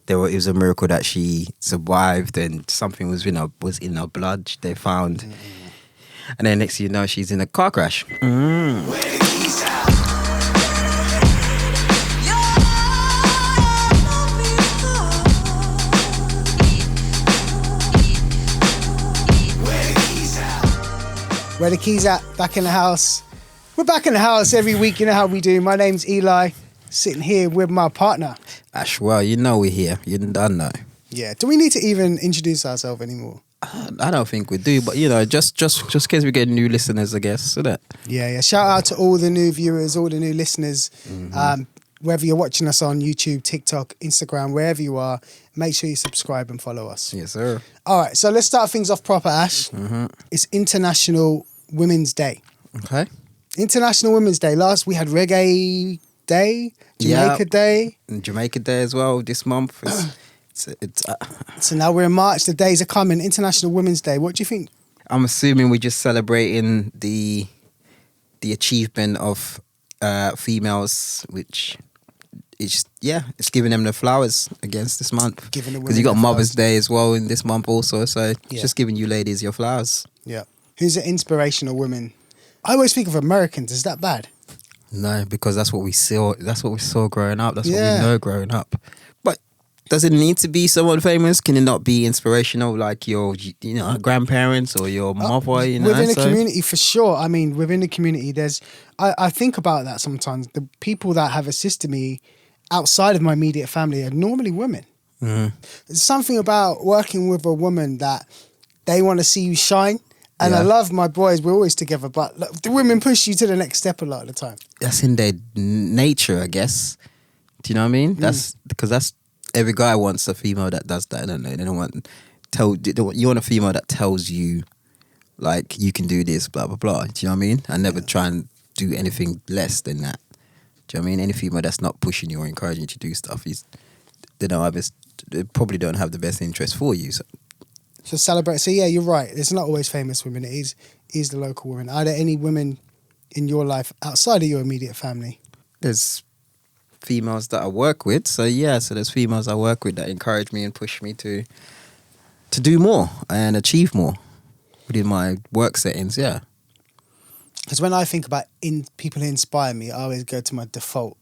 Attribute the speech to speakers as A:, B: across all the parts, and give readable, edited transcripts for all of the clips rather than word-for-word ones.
A: it was a miracle that she survived, and something was in her blood. They found, and then next thing you know, she's in a car crash.
B: Where the keys at? Back in the house. We're back in the house every week. You know how we do. My name's Eli, sitting here with my partner.
A: Ash, well, you know we're here. You don't know.
B: Yeah. Do we need to even introduce ourselves anymore?
A: I don't think we do, but just in case we get new listeners, I guess, so that.
B: Yeah. Shout out to all the new viewers, all the new listeners. Whether you're watching us on YouTube, TikTok, Instagram, wherever you are, make sure you subscribe and follow us.
A: Yes, sir.
B: All right, so let's start things off proper, Ash. It's International Women's Day.
A: Okay.
B: International Women's Day. Last we had Reggae Day, Jamaica Day.
A: And Jamaica Day as well this month.
B: So now we're in March. The days are coming. International Women's Day. What do you think?
A: I'm assuming we're just celebrating the achievement of females, which it's giving them the flowers against this month. Because you got Mother's Day as well in this month also, so it's just giving you ladies your flowers.
B: Yeah. Who's an inspirational woman? I always think of Americans. Is that bad?
A: No, because that's what we saw. That's what we saw growing up. That's what we know growing up. But does it need to be someone famous? Can it not be inspirational, like your grandparents or your mother?
B: Within the community, for sure. I mean, within the community, I think about that sometimes. The people that have assisted me outside of my immediate family are normally women. There's something about working with a woman that they want to see you shine. And I love my boys, we're always together, but look, the women push you to the next step a lot of the time. That's
A: in their nature, I guess. Do you know what I mean? That's every guy wants a female that does that, don't they? They don't want you want a female that tells you, like, you can do this, blah blah blah. Do you know what I mean? I never try and do anything less than that. Do you know what I mean? Any female that's not pushing you or encouraging you to do stuff they probably don't have the best interest for you.
B: So celebrate. So yeah, you're right. It's not always famous women. It is the local women. Are there any women in your life outside of your immediate family?
A: There's females that I work with. So there's females I work with that encourage me and push me to do more and achieve more within my work settings. Yeah.
B: Because when I think about people who inspire me, I always go to my default,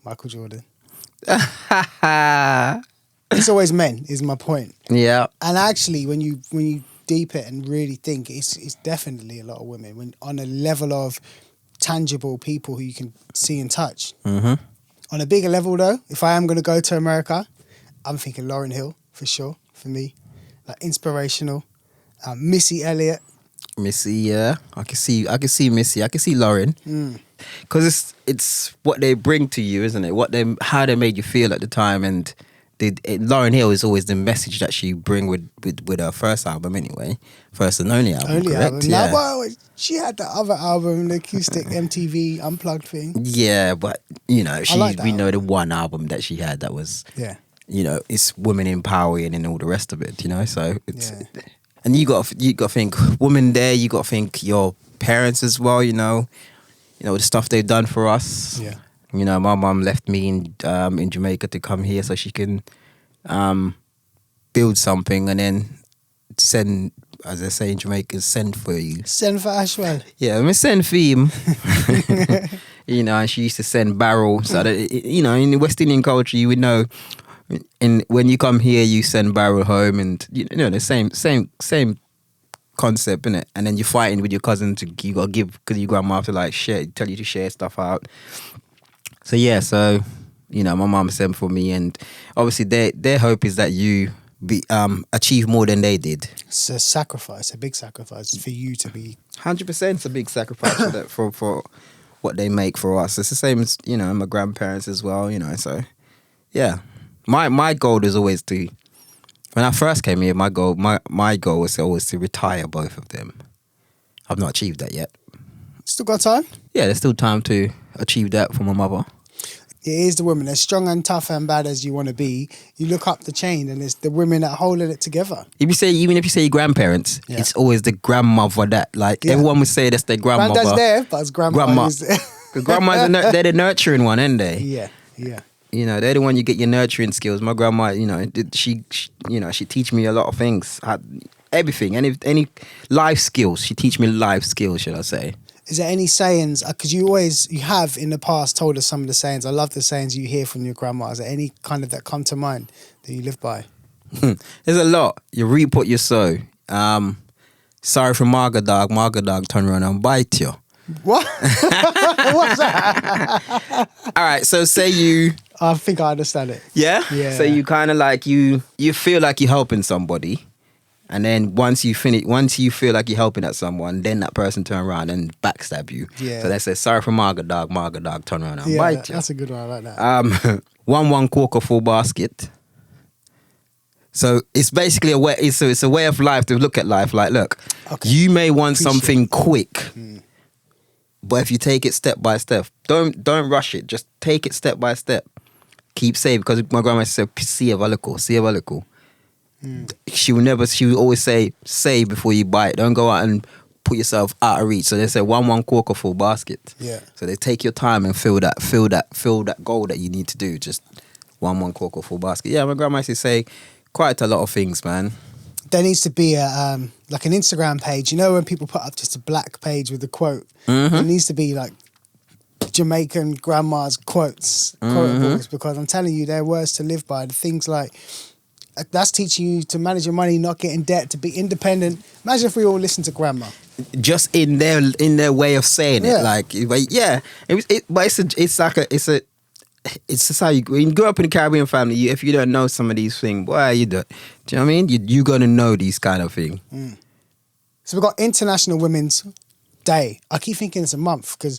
B: Michael Jordan. It's always men, is my point.
A: Yeah.
B: And actually, when you deep it and really think, it's definitely a lot of women. When on a level of tangible people who you can see and touch. On a bigger level, though, if I am going to go to America, I'm thinking Lauryn Hill for sure. For me, like inspirational. Missy Elliott.
A: Missy, yeah. I can see Missy. I can see Lauren. Because it's what they bring to you, isn't it? How they made you feel at the time, and Lauryn Hill is always the message that she bring with her first album anyway, first and only album. Correct?
B: Album. Yeah. Now, she had the other album, the acoustic MTV unplugged thing.
A: Yeah, but we know the one album that she had that was it's women empowering and all the rest of it. So it's. Yeah. And you got to think women there. You got to think your parents as well. The stuff they've done for us.
B: Yeah.
A: My mum left me in Jamaica to come here so she can build something and then send, as they say in Jamaica, send for you.
B: Send for Ashwell.
A: Yeah, I send for him. And she used to send barrels. So that, in the West Indian culture, you would know. And when you come here, you send barrel home, and the same concept, innit? And then you're fighting with your cousin you gotta give because your grandma have to tell you to share stuff out. So my mum sent for me, and obviously their hope is that you achieve more than they did.
B: It's a sacrifice, a big sacrifice for you to be.
A: 100%, it's a big sacrifice for what they make for us. It's the same as my grandparents as well. So yeah. My goal is always to, when I first came here, my goal was always to retire both of them. I've not achieved that yet.
B: Still got time?
A: Yeah, there's still time to achieve that for my mother.
B: It is the women. As strong and tough and bad as you want to be, you look up the chain and it's the women that holding it together.
A: Even if you say your grandparents, it's always the grandmother that, everyone would say that's their grandmother.
B: Granddad's there, but it's grandma.
A: Because grandma's they're the nurturing one, aren't they?
B: Yeah.
A: they're the one you get your nurturing skills. My grandma, she teach me a lot of things. Everything, any life skills. She teach me life skills, should I say.
B: Is there any sayings, because you have in the past told us some of the sayings. I love the sayings you hear from your grandma. Is there any kind of that come to mind that you live by?
A: There's a lot. You reap what you sow. Sorry for Marga dog, turn around and bite you.
B: What? What's that?
A: All right, so say you...
B: I think I understand it.
A: Yeah?
B: Yeah.
A: So you kind of like, you feel like you're helping somebody. And then once you feel like you're helping at someone, then that person turn around and backstab you.
B: Yeah.
A: So they say, sorry for Marga dog, turn around and bite you.
B: That's a good one. I like that.
A: 1 quarter full basket. So it's basically a way. It's a way of life to look at life. Like, look, you may want something quick, but if you take it step by step, don't rush it. Just take it step by step. Keep saving, because my grandma said, "See a valico." She would always say, save before you buy it. Don't go out and put yourself out of reach. So they say 1 quarter full basket.
B: Yeah.
A: So they take your time and fill that goal that you need to do. Just 1 quarter full basket. Yeah, my grandma used to say quite a lot of things, man.
B: There needs to be a like an Instagram page. You know when people put up just a black page with a quote? It needs to be like Jamaican grandma's quotables, because I'm telling you, they're words to live by. The things like, that's teaching you to manage your money, not get in debt, to be independent. Imagine if we all listened to grandma. Just
A: in their way of saying it, like, yeah. It's just how when you grow up in a Caribbean family. If you don't know some of these things, boy, you do. Do you know what I mean? You're gonna know these kind of things.
B: So we've got International Women's Day. I keep thinking it's a month because,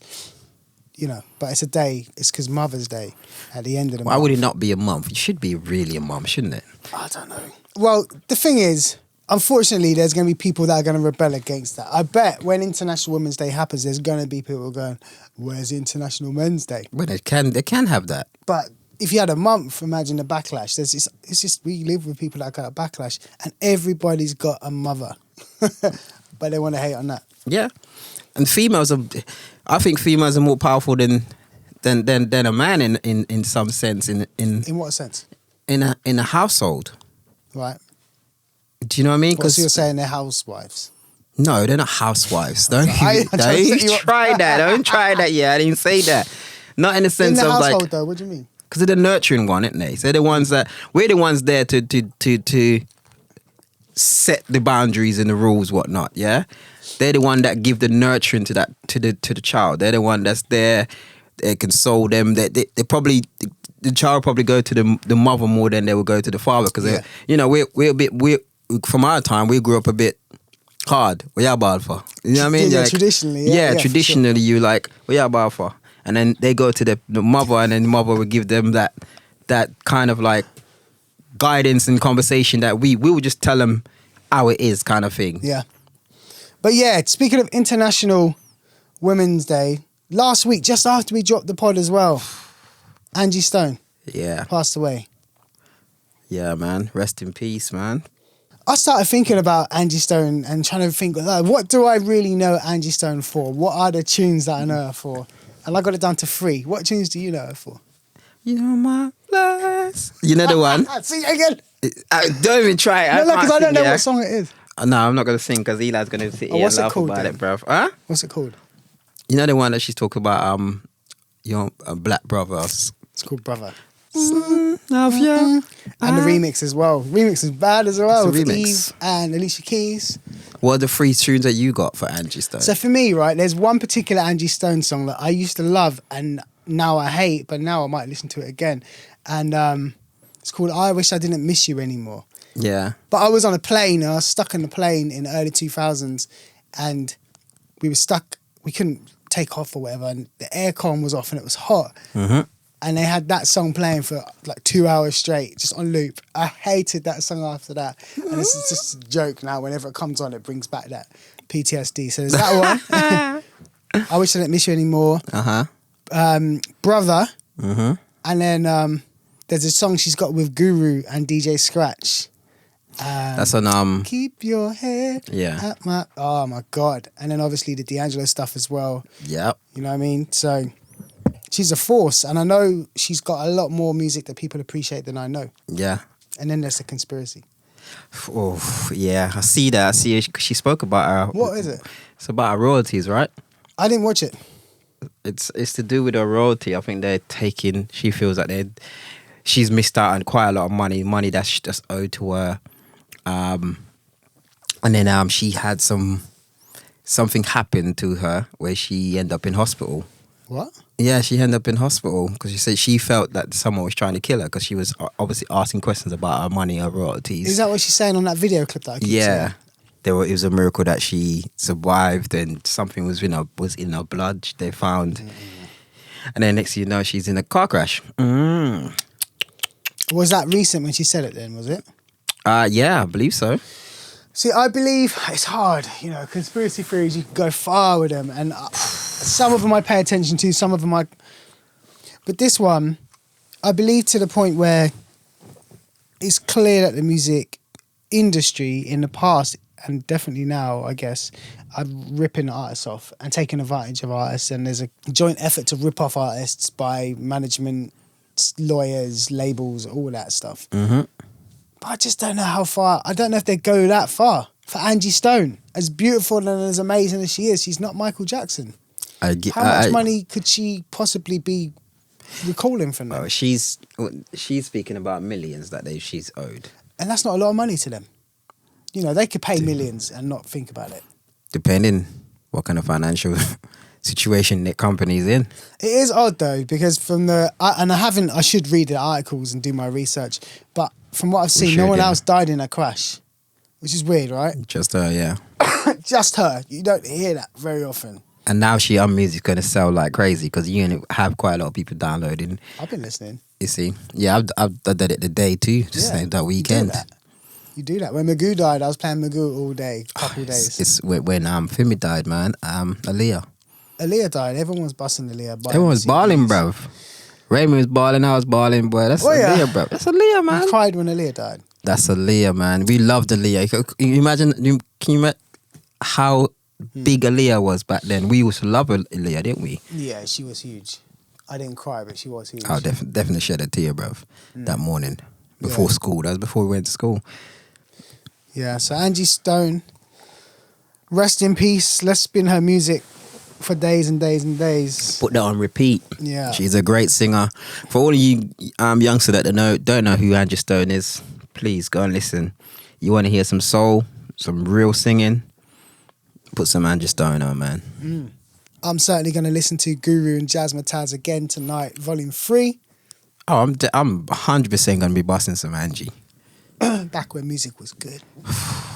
B: but it's a day. It's because Mother's Day at the end of the month.
A: Why would it not be a month? It should be really a month, shouldn't it?
B: I don't know. Well, the thing is, unfortunately, there's going to be people that are going to rebel against that. I bet when International Women's Day happens, there's going to be people going, where's International Men's Day?
A: Well, they can have that.
B: But if you had a month, imagine the backlash. It's just we live with people that got a backlash, and everybody's got a mother. But they want to hate on that.
A: Yeah. And I think females are more powerful than a man in some sense. In
B: what sense?
A: In a household.
B: Right.
A: Do you know what I mean?
B: So you're saying they're housewives?
A: No, they're not housewives. Don't try that. Don't try that. Yeah, I didn't say that. Not in the sense of like. In the household,
B: though. What do you mean?
A: Because they're the nurturing one, aren't they? So they're the ones that we're the ones there to set the boundaries and the rules, whatnot. Yeah, they're the one that give the nurturing to the child. They're the one that's there. They console them. They probably. The child probably go to the mother more than they would go to the father, because we're from our time, we grew up a bit hard. What y'all bad for? You know what I mean?
B: Yeah, like, traditionally.
A: Yeah, traditionally, sure. You like, what y'all bad for? And then they go to the mother, and then the mother would give them that kind of like guidance and conversation that we would just tell them how it is, kind of thing.
B: Yeah. But yeah, speaking of International Women's Day, last week, just after we dropped the pod as well, Angie Stone.
A: Yeah.
B: Passed away.
A: Yeah, man. Rest in peace, man.
B: I started thinking about Angie Stone and trying to think, like, what do I really know Angie Stone for? What are the tunes that I know her for? And I got it down to 3. What tunes do you know her for?
A: You're my bless. You know the one?
B: Sing it again.
A: Don't even try it.
B: No, because I don't know what song it is.
A: No, I'm not going to sing because Eli's going to sit here and laugh about it, bruv. Huh?
B: What's it called?
A: You know the one that she's talking about, your black brother.
B: It's called Brother.
A: Love you.
B: And the remix as well. Remix is bad as well.
A: With
B: remix? Eve and Alicia Keys.
A: What are the 3 tunes that you got for Angie Stone?
B: So for me, right, there's one particular Angie Stone song that I used to love and now I hate, but now I might listen to it again. And it's called I Wish I Didn't Miss You Anymore.
A: Yeah.
B: But I was on a plane, I was stuck on the plane in the early 2000s, and we were stuck, we couldn't take off or whatever, and the aircon was off and it was hot.
A: Mm-hmm.
B: And they had that song playing for like 2 hours straight, just on loop. I hated that song after that. And this is just a joke now. Whenever it comes on, it brings back that PTSD. So there's that one. I Wish I Didn't Miss You Anymore.
A: Uh-huh.
B: Brother.
A: Mm-hmm.
B: And then there's a song she's got with Guru and DJ Scratch.
A: That's on...
B: Keep your head at my... Oh, my God. And then obviously the D'Angelo stuff as well.
A: Yep.
B: You know what I mean? So... she's a force, and I know she's got a lot more music that people appreciate than I know.
A: Yeah.
B: And then there's the conspiracy.
A: Oh, yeah. I see that. I see she spoke about her.
B: What is it?
A: It's about her royalties, right?
B: I didn't watch it.
A: It's to do with her royalty. I think they're taking. She feels like she's missed out on quite a lot of money that's just owed to her. And then she had something happen to her where she ended up in hospital.
B: What?
A: Yeah, she ended up in hospital because she said she felt that someone was trying to kill her because she was obviously asking questions about her money, her royalties.
B: Is that what she's saying on that video clip that I keep saying?
A: It was a miracle that she survived, and something was in her blood. They found, and then next thing you know, she's in a car crash.
B: Was that recent when she said it? Then was it?
A: Yeah, I believe so.
B: See, I believe it's hard. Conspiracy theories, you can go far with them, and some of them I pay attention to, some of them but this one, I believe to the point where it's clear that the music industry in the past, and definitely now, I guess, are ripping artists off and taking advantage of artists, and there's a joint effort to rip off artists by management, lawyers, labels, all that stuff.
A: Mm-hmm.
B: But I just don't know how far. I don't know if they go that far. For Angie Stone, as beautiful and as amazing as she is, she's not Michael Jackson. How much money could she possibly be recalling from them?
A: Oh, she's speaking about millions that she's owed.
B: And that's not a lot of money to them. They could pay millions and not think about it.
A: Depending what kind of financial situation the company's in.
B: It is odd though, because I should read the articles and do my research, but from what I've seen, no one else died in a crash, which is weird, right?
A: Just her, yeah.
B: Just her. You don't hear that very often.
A: And now her music's going to sell like crazy because you have quite a lot of people downloading.
B: I've been listening.
A: You see? Yeah, I did it the day too, that weekend.
B: You do that. When Magoo died, I was playing Magoo all day, couple days.
A: It's when Fimi died, man. Aaliyah.
B: Aaliyah died. Everyone was busting Aaliyah.
A: Everyone was balling, bruv. Raymond was balling, I was balling, boy. That's Aaliyah, bruv. That's Aaliyah, man.
B: You cried when Aaliyah died.
A: That's Aaliyah, man. We loved Aaliyah. Can you imagine how big Aaliyah was back then? We used to love Aaliyah, didn't we?
B: Yeah, she was huge. I didn't cry, but she was huge.
A: I definitely shed a tear, bruv, that morning before school. That was before we went to school.
B: Yeah, so Angie Stone, rest in peace. Let's spin her music for days and days and days.
A: Put that on repeat.
B: Yeah.
A: She's a great singer. For all of you youngsters that don't know who Angie Stone is, please go and listen. You want to hear some soul, some real singing, put some Angie Stone on, man.
B: I'm certainly going to listen to Guru and Jazzmatazz again tonight, Volume 3.
A: Oh, I'm 100% going to be busting some Angie.
B: Back when music was good.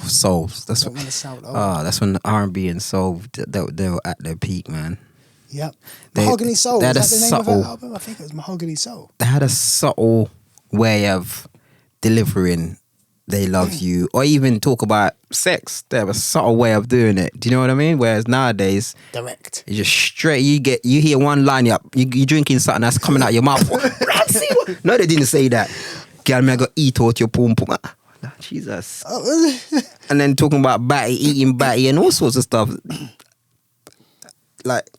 A: Soul. That's
B: don't want to sound old.
A: That's when R&B and soul they were at their peak, man.
B: Yep. Mahogany Soul.
A: They had
B: Was that the name of that album? I think it was Mahogany Soul.
A: They had a subtle way of delivering "They Love You" or even talk about sex. They have a subtle way of doing it. Do you know what I mean? Whereas nowadays,
B: direct.
A: You just straight. You hear one line, you drinking something that's coming out your mouth. No, they didn't say that. Girl, me I go eat out your pum pum. Jesus. And then talking about eating batty and all sorts of stuff. Like,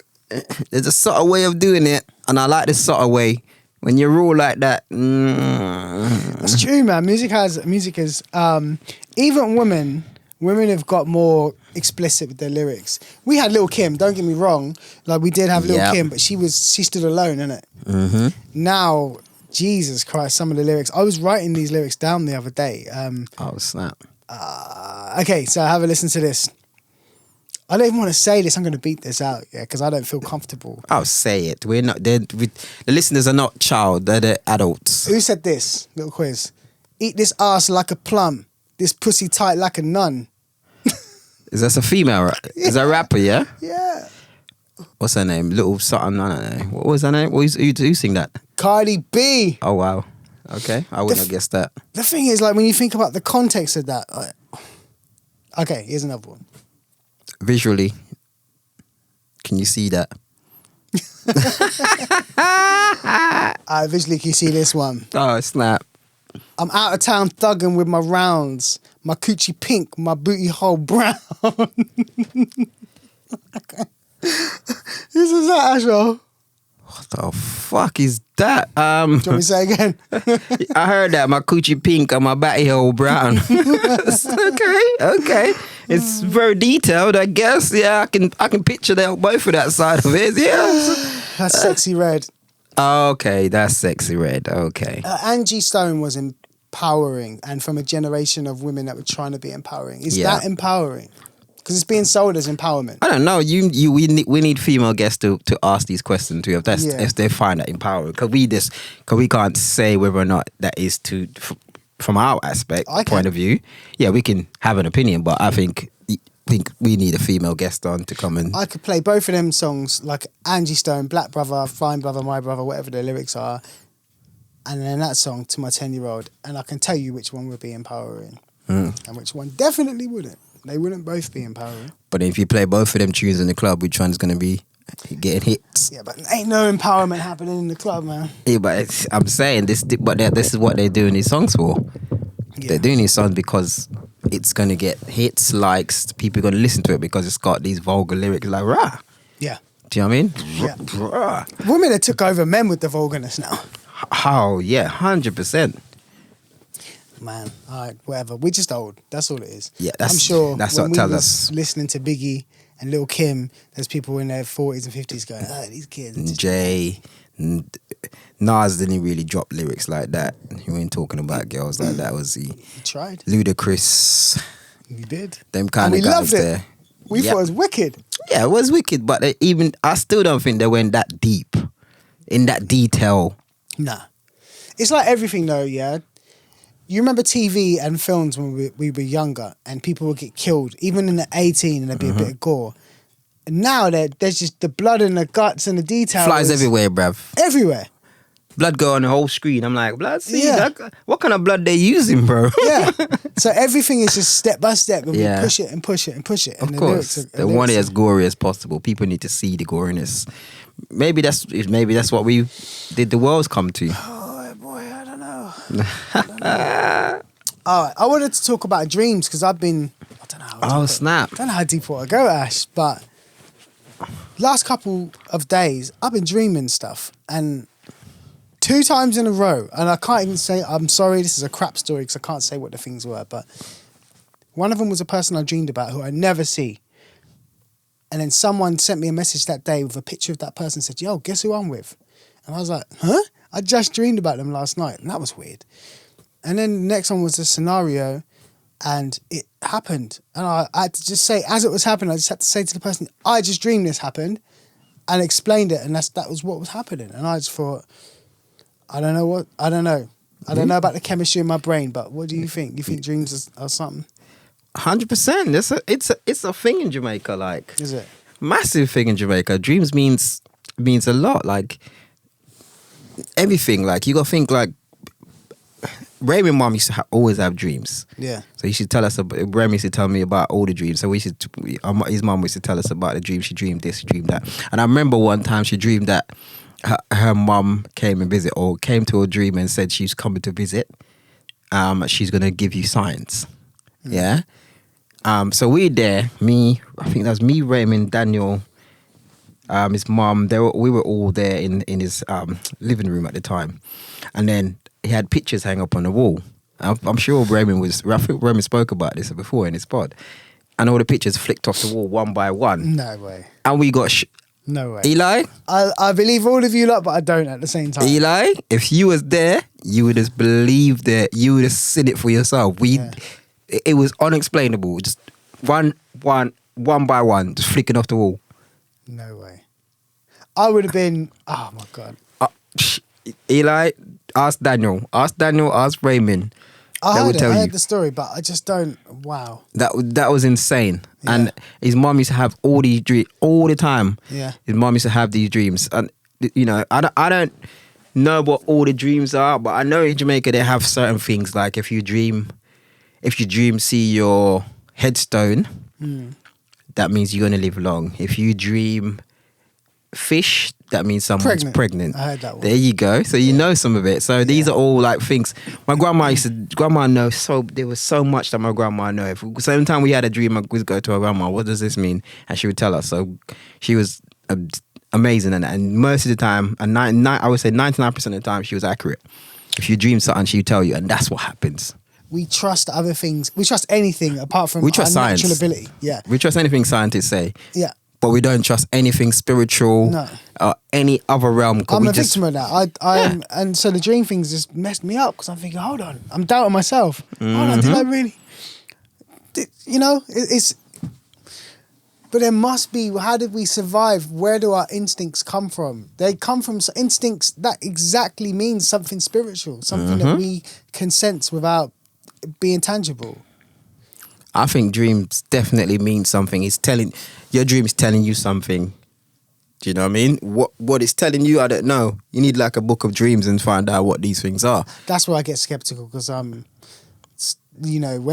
A: there's a subtle way of doing it, and I like this subtle way. When you're raw like that,
B: That's true, man. Music is even women have got more explicit with their lyrics. We had Lil' Kim, don't get me wrong. Like, we did have Lil' Kim, but she stood alone, innit?
A: Mm-hmm.
B: Now, Jesus Christ, some of the lyrics. I was writing these lyrics down the other day.
A: Oh, snap.
B: Okay, so have a listen to this. I don't even want to say this. I'm going to beat this out, because I don't feel comfortable.
A: I'll say it. We're not. The listeners are not child. They're the adults.
B: Who said this? Little quiz. Eat this ass like a plum. This pussy tight like a nun.
A: Is that a female? Yeah. Is that a rapper? Yeah.
B: Yeah.
A: What's her name? Little something. I don't know. What was her name? Who sing that?
B: Cardi B.
A: Oh wow. Okay, I wouldn't have guessed that.
B: The thing is, like, when you think about the context of that. Okay, here's another one.
A: Visually, can you see that?
B: Visually, can you see this one?
A: Oh, snap.
B: I'm out of town thugging with my rounds. My coochie pink, my booty hole brown. This is that, Ashel.
A: What the fuck is that?
B: Do you want me to say again?
A: I heard that my coochie pink and my batty hole brown. Okay. It's very detailed, I guess. Yeah, I can picture both of that side of it. Yeah.
B: That's sexy red.
A: Okay, that's sexy red. Okay.
B: Angie Stone was empowering, and from a generation of women that were trying to be empowering. Is that empowering? Because it's being sold as empowerment.
A: I don't know. We need female guests to ask these questions to if they find that empowering. Because we can't say whether or not that is from our point of view. Yeah, we can have an opinion, but I think we need a female guest on to come and.
B: I could play both of them songs, like Angie Stone, Black Brother, Fine Brother, My Brother, whatever the lyrics are, and then that song to my 10-year-old, and I can tell you which one would be empowering and which one definitely wouldn't. They wouldn't both be empowering.
A: But if you play both of them tunes in the club, which one's going to be getting hits?
B: Yeah, but ain't no empowerment happening in the club, man.
A: Yeah, but I'm saying this is what they're doing these songs for. Yeah. They're doing these songs because it's going to get hits, likes, people are going to listen to it because it's got these vulgar lyrics like, rah.
B: Yeah.
A: Do you know what I mean?
B: Yeah.
A: Rah.
B: Women have took over men with the vulgarness now.
A: Oh, yeah, 100%.
B: Man, all right, whatever. We're just old. That's all it is.
A: Yeah,
B: I'm sure
A: that's
B: when
A: what tells
B: we
A: us.
B: was listening to Biggie and Lil Kim, there's people in their 40s and 50s going, oh, these kids.
A: Jay, Nas didn't really drop lyrics like that. He wasn't talking about girls like that, was he?
B: He tried.
A: Ludacris.
B: He did.
A: Them kind of guys
B: loved it.
A: there.
B: We thought it was wicked.
A: Yeah, it was wicked, but I still don't think they went that deep, in that detail.
B: Nah. It's like everything though, yeah? You remember TV and films when we were younger and people would get killed, even in the 18 and there'd be a bit of gore. And now there's just the blood and the guts and the details.
A: Flies everywhere, bruv.
B: Everywhere.
A: Blood go on the whole screen. I'm like, blood, see,
B: Yeah.
A: what kind of blood they using, bro?
B: Yeah. So everything is just step by step and we push it and push it and push it. And
A: Of course. They want it as gory as possible. People need to see the goriness. Maybe that's what we did the world's come to.
B: Oh, boy, I don't know. All right, I wanted to talk about dreams because I don't know.
A: Oh, snap.
B: I don't know how deep I want to go, Ash, but last couple of days, I've been dreaming stuff. And 2 times in a row, and I can't even say, I'm sorry, this is a crap story because I can't say what the things were, but one of them was a person I dreamed about who I never see. And then someone sent me a message that day with a picture of that person and said, yo, guess who I'm with? And I was like, huh? I just dreamed about them last night. And that was weird. And then the next one was a scenario and it happened. And I had to just say, as it was happening, I just had to say to the person, I just dreamed this happened and explained it. And that was what was happening. And I just thought, I don't know. I don't know about the chemistry in my brain, but what do you think? You think dreams are something?
A: 100%. It's a thing in Jamaica, like.
B: Is it?
A: Massive thing in Jamaica. Dreams means a lot. Like everything. Like you gotta think like Raymond's mom used to always have dreams.
B: Yeah.
A: So he should tell us about. Raymond used to tell me about all the dreams. So his mom used to tell us about the dreams. She dreamed this, she dreamed that. And I remember one time she dreamed that her mom came and visit, or came to a dream and said she's coming to visit. She's gonna give you signs. Yeah. So we there. I think that was me, Raymond, Daniel, his mom. We were all there in his living room at the time, and then he had pictures hang up on the wall. I'm sure Raymond spoke about this before in his pod, and all the pictures flicked off the wall one by one.
B: No way.
A: And we got
B: no way.
A: Eli?
B: I believe all of you lot, but I don't at the same time.
A: Eli, if you was there, you would have believed it. You would have seen it for yourself. It was unexplainable. Just one by one, just flicking off the wall.
B: No way. I would have been, oh my God.
A: Eli, ask Daniel, ask Raymond.
B: I heard the story, but I just don't, wow.
A: That was insane.
B: Yeah.
A: And his mom used to have all these dreams all the time.
B: Yeah.
A: His mom used to have these dreams. And, you know, I don't know what all the dreams are, but I know in Jamaica they have certain things, like if you dream, see your headstone, that means you're going to live long. If you dream fish, that means someone's pregnant.
B: I heard that one.
A: There you go. So you know some of it. So these are all like things. My grandma knows there was so much that my grandma know. Same time we had a dream, I would go to her grandma, what does this mean? And she would tell us. So she was amazing, and most of the time, and I would say 99% of the time, she was accurate. If you dream something, she would tell you, and that's what happens.
B: We trust other things. We trust anything apart from
A: We trust
B: our natural
A: science.
B: ability. Yeah.
A: We trust anything scientists say.
B: Yeah.
A: But we don't trust anything spiritual or any other realm.
B: I'm a victim of that. And so the dream things just messed me up because I'm thinking, hold on, I'm doubting myself. Hold on, did I really? It's. But there must be. How did we survive? Where do our instincts come from? They come from instincts that exactly means something spiritual, something that we can sense without being tangible.
A: I think dreams definitely mean something. Your dream is telling you something. Do you know what I mean? What it's telling you, I don't know. You need like a book of dreams and find out what these things are.
B: That's where I get skeptical because when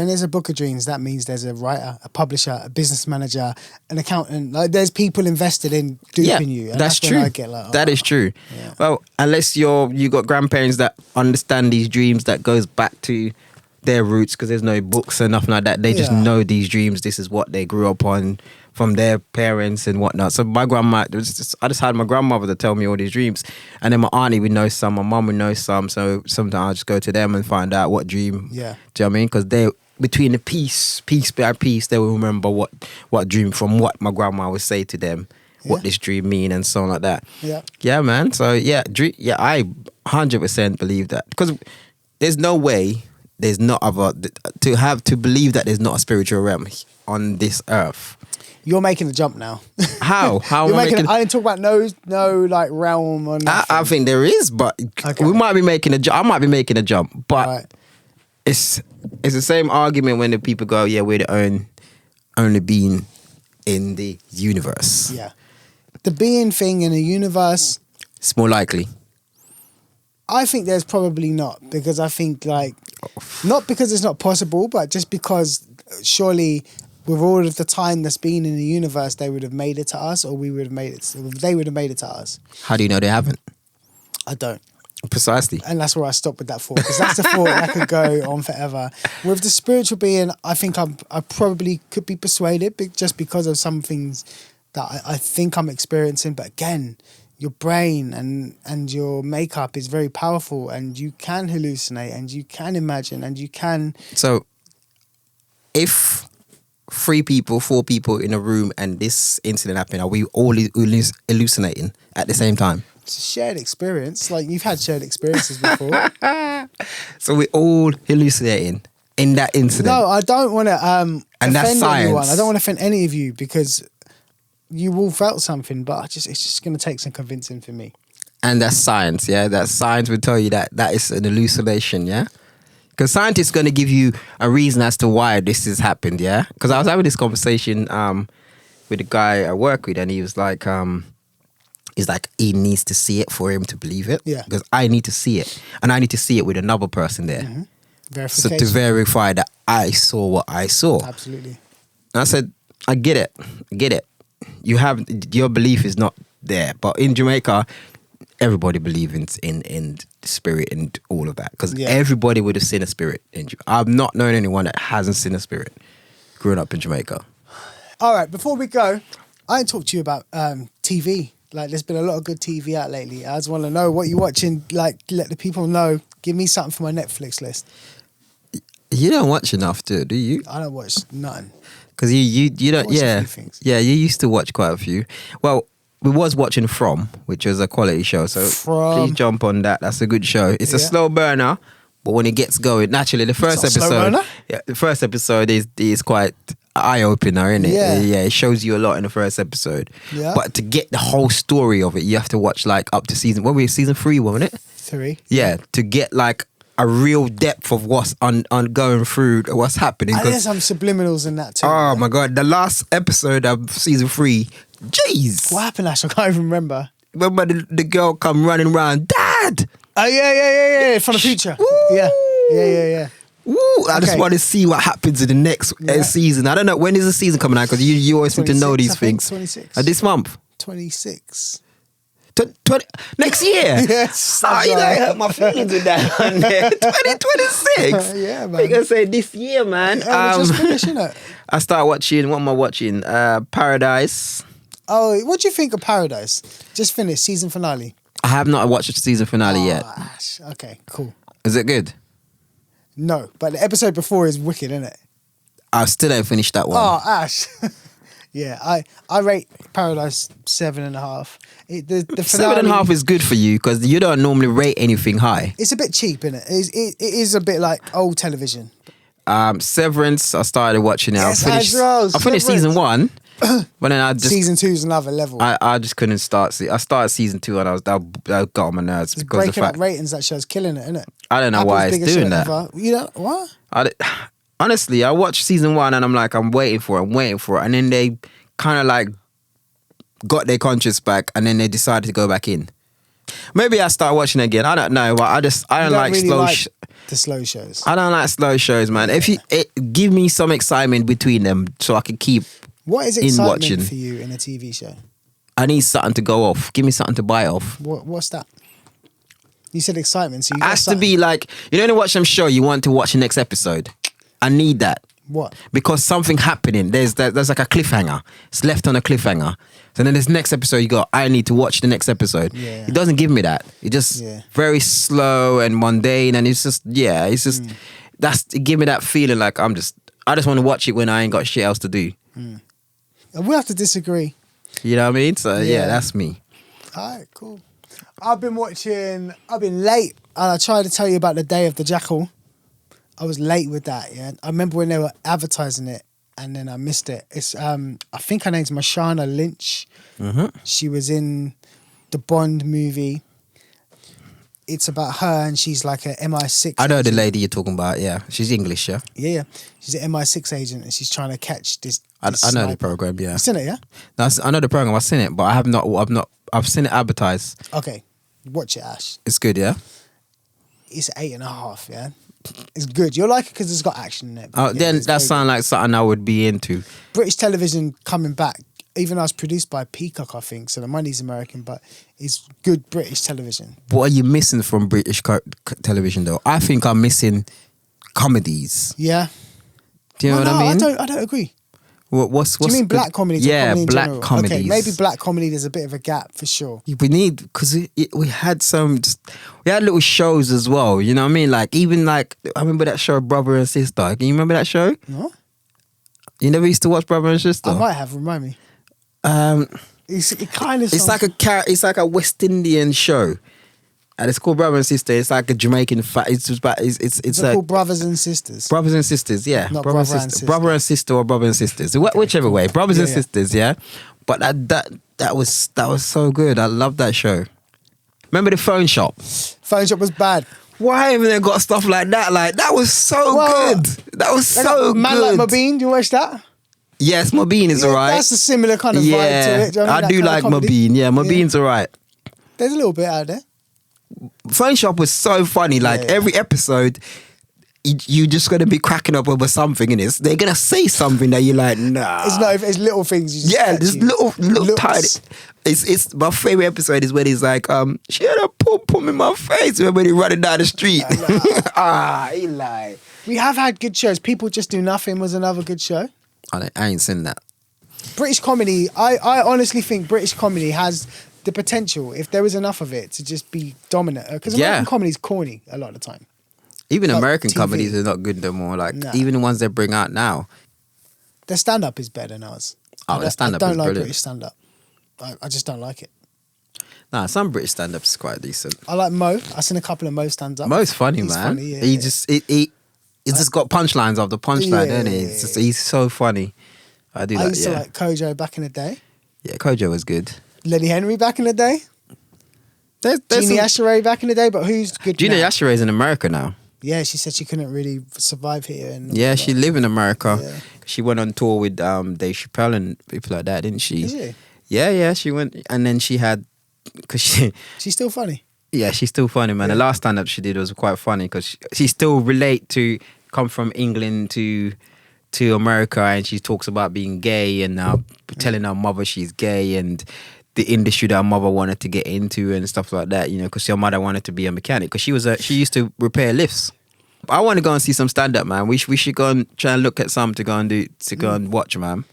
B: there's a book of dreams, that means there's a writer, a publisher, a business manager, an accountant. Like there's people invested in duping you. And
A: that's true.
B: When I get like,
A: that is true.
B: Yeah.
A: Well, unless you got grandparents that understand these dreams, that goes back to their roots, because there's no books and nothing like that. They just know these dreams. This is what they grew up on from their parents and whatnot. So my grandma, I just had my grandmother to tell me all these dreams, and then my auntie would know some, my mum would know some. So sometimes I just go to them and find out what dream.
B: Yeah.
A: Do you know what I mean? Because they, between the piece by piece, they will remember what dream from what my grandma would say to them. What this dream mean and so on like that. Yeah, man. So I 100% believe that, because there's no way. There's not to believe that there's not a spiritual realm on this earth.
B: You're making a jump now.
A: How? How
B: You're
A: am I
B: making?
A: making?
B: I didn't talk about no like realm or nothing.
A: I think there is, but we might be making a jump. I might be making a jump, but it's the same argument when the people go, "Yeah, we're the only being in the universe."
B: Yeah, the being thing in the universe.
A: It's more likely.
B: I think there's probably not, because I think not because it's not possible, but just because surely with all of the time that's been in the universe, they would have made it to us, or they would have made it to us.
A: How do you know they haven't?
B: I don't.
A: Precisely.
B: And that's where I stop with that thought, because that's a thought that could go on forever. With the spiritual being, I think I probably could be persuaded just because of some things that I think I'm experiencing. But again, your brain and your makeup is very powerful, and you can hallucinate, and you can imagine, and you can...
A: So, if 4 people in a room and this incident happened, are we all hallucinating at the same time?
B: It's a shared experience. Like, you've had shared experiences before.
A: So we're all hallucinating in that incident.
B: No, I don't want to offend
A: that's science.
B: anyone. I don't want to offend any of you, because you all felt something, but it's just going to take some convincing for me.
A: And that's science, yeah? That science would tell you that is an hallucination, yeah? Because scientists are going to give you a reason as to why this has happened, yeah? Because I was having this conversation with a guy I work with, and he was like... he needs to see it for him to believe it.
B: Yeah.
A: Because I need to see it. And I need to see it with another person there.
B: Mm-hmm.
A: So
B: Verification.
A: to verify that I saw what I saw.
B: Absolutely.
A: And I said, I get it. Your belief is not there. But in Jamaica, everybody believes in spirit and all of that. Because everybody would have seen a spirit. I've not known anyone that hasn't seen a spirit growing up in Jamaica.
B: All right, before we go, I ain't talked to you about TV. Like, there's been a lot of good TV out lately. I just want to know what you're watching. Like, let the people know. Give me something for my Netflix list.
A: You don't watch enough, do you?
B: I don't watch nothing.
A: Because you don't,
B: watch a few things.
A: Yeah, you used to watch quite a few. Well, we was watching From, which was a quality show. So please jump on that. That's a good show. It's a slow burner, but when it gets going, naturally, the first episode is quite eye-opener, isn't it? Yeah, it shows you a lot in the first episode.
B: Yeah.
A: But to get the whole story of it, you have to watch like up to season 3, wasn't it?
B: 3.
A: Yeah, to get like a real depth of what's on going through, what's happening.
B: And there's some subliminals in that too.
A: Oh my God, the last episode of season 3, jeez.
B: What happened, Ash? I can't even remember.
A: Remember the girl come running around, Dad!
B: Oh, yeah. From the future.
A: Woo!
B: Yeah.
A: Woo! I just want to see what happens in the next season. I don't know, when is the season coming out? Because you always seem to know these things.
B: 26.
A: This month?
B: 26.
A: 20, next year?
B: Yes.
A: You know, I hurt my feelings with that one there. 2026?
B: Yeah, man.
A: You're going to say this year, man.
B: Yeah, we're just finishing it.
A: I start watching, what am I watching? Paradise.
B: Oh, what do you think of Paradise? Just finished season finale.
A: I have not watched the season finale yet.
B: Ash. Okay, cool.
A: Is it good?
B: No, but the episode before is wicked, isn't it?
A: I still haven't finished that one.
B: Oh, Ash. Yeah, I rate Paradise 7.5. The finale,
A: 7.5 is good for you because you don't normally rate anything high.
B: It's a bit cheap, isn't it? It is a bit like old television.
A: Severance, I started watching it.
B: Yes,
A: I finished season 1, but then I just
B: season 2 is another level.
A: I just couldn't start. I started season 2 and I got on my nerves
B: It's
A: because of the
B: breaking up
A: fact
B: ratings. That show's killing it, isn't it?
A: I don't know
B: Apple's
A: why it's
B: biggest
A: doing
B: show
A: that.
B: ever. You know what?
A: Honestly, I watched season 1 and I'm like, I'm waiting for it, and then they kind of like got their conscience back, and then they decided to go back in. Maybe I start watching it again. I don't know, but I don't like
B: really
A: slow.
B: The slow shows.
A: I don't like slow shows, man. If you give me some excitement between them, so I can keep.
B: What is
A: in
B: excitement
A: watching.
B: for you in a TV show?
A: I need something to go off. Give me something to buy off.
B: What's that? You said excitement, so you
A: It has to be like, you know, when you watch some show, you want to watch the next episode. I need that.
B: What?
A: Because something happening. There's like a cliffhanger. It's left on a cliffhanger. So then this next episode, you go, I need to watch the next episode.
B: Yeah.
A: It doesn't give me that. It just very slow and mundane, and it's just it give me that feeling like I just want to watch it when I ain't got shit else to do.
B: We'll have to disagree.
A: You know what I mean? So yeah, that's me.
B: All right, cool. I've been late, and I tried to tell you about the Day of the Jackal. I was late with that, yeah. I remember when they were advertising it, and then I missed it. It's I think her name's Marshawn Lynch.
A: Mm-hmm.
B: She was in the Bond movie. It's about her, and she's like a MI6.
A: I know
B: agent.
A: the lady you're talking about. Yeah, she's English. Yeah.
B: Yeah. She's an MI6 agent, and she's trying to catch this.
A: I know the
B: sniper.
A: program. Yeah.
B: You've seen it, yeah?
A: No, I know the program. I've seen it, but I have not. I've seen it advertised.
B: Okay, watch it, Ash.
A: It's good. Yeah.
B: It's 8.5. Yeah. It's good. You'll like it because it's got action in it.
A: Oh, then that sounds like something I would be into.
B: British television coming back, even though it's produced by Peacock, I think, so the money's American, but it's good British television.
A: What are you missing from British television, though? I think I'm missing comedies.
B: Yeah.
A: Do you know what I mean?
B: I don't agree.
A: What's
B: Do you mean black comedies?
A: Yeah,
B: or comedy in
A: black
B: general?
A: comedies.
B: Okay, maybe black comedy. There's a bit of a gap for sure.
A: We need, because we had little shows as well. You know what I mean? Like even like I remember that show Brother and Sister. Can you remember that show?
B: No?
A: You never used to watch Brother and Sister?
B: I might have. Remind me. It kind of.
A: It's like a West Indian show, and it's called Brother and Sister. It's like a Jamaican. It's
B: called Brothers and Sisters.
A: Brothers and Sisters, yeah.
B: Not
A: brother and sister. Brother and sister or brother and sisters. Whichever way. Brothers and sisters, yeah. But that was so good. I love that show. Remember the phone shop?
B: Phone shop was bad.
A: Why haven't they got stuff like that? Like that was so good. That was so
B: Man
A: good.
B: Like Mobeen, do you watch that?
A: Yes, Mobeen is alright.
B: That's a similar kind of vibe to it. Do you know what
A: I do like Mobeen. Yeah, Mobeen's alright.
B: There's a little bit out there.
A: Phone shop was so funny. Like every episode, you just gonna be cracking up over something, and they're gonna say something that you're like, nah.
B: It's not. It's little things. You just
A: little tiny. It's my favorite episode is when he's like, she had a pum in my face when he running down the street. Eli.
B: We have had good shows. People Just Do Nothing was another good show.
A: I ain't seen that.
B: British comedy. I honestly think British comedy has the potential, if there was enough of it, to just be dominant. Because American comedy's corny a lot of the time.
A: Even
B: like
A: American
B: TV.
A: comedies are not good no more. Like even the ones they bring out now.
B: Their stand-up is better than ours.
A: Oh, their stand-up is
B: I don't like
A: brilliant.
B: British stand-up. I just don't like it.
A: Nah, some British stand-ups is quite decent.
B: I like Mo. I've seen a couple of Mo stand-up.
A: Mo's funny,
B: He's
A: man.
B: funny, yeah,
A: he
B: yeah.
A: just got punchlines after punchline,
B: Yeah,
A: isn't he?
B: yeah,
A: It's just, he's so funny. I
B: I used to like Kojo back in the day.
A: Yeah, Kojo was good.
B: Lenny Henry back in the day.
A: There's
B: Jeannie Asheray back in the day, but who's good
A: Gina
B: now?
A: Asheray's in America now.
B: Yeah, she said she couldn't really survive here. And
A: Yeah, she lived in America.
B: Yeah.
A: She went on tour with Dave Chappelle and people like that, didn't she?
B: Is she?
A: Yeah, she went, and then she had, cause
B: She's still funny.
A: yeah, she's still funny, man. The last stand up she did was quite funny because she still come from England to America, and she talks about being gay and telling her mother she's gay and the industry that her mother wanted to get into and stuff like that, you know, because her mother wanted to be a mechanic because she used to repair lifts. I want to go and see some stand up, man. We should go and try and look at some to go and watch, man.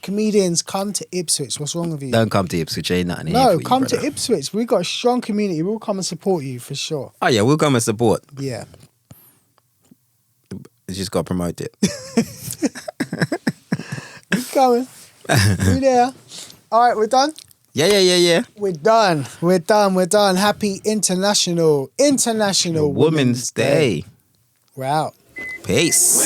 B: comedians, come to Ipswich. What's wrong with you?
A: Don't come to Ipswich, ain't nothing here
B: No,
A: for you,
B: come to
A: brother.
B: Ipswich. We've got a strong community. We'll come and support you for sure.
A: Oh yeah, we'll come and support.
B: Yeah.
A: You just got to promote it.
B: We coming. We there. All right, we're done?
A: Yeah.
B: We're done. Happy International
A: Women's Day.
B: We're out.
A: Peace.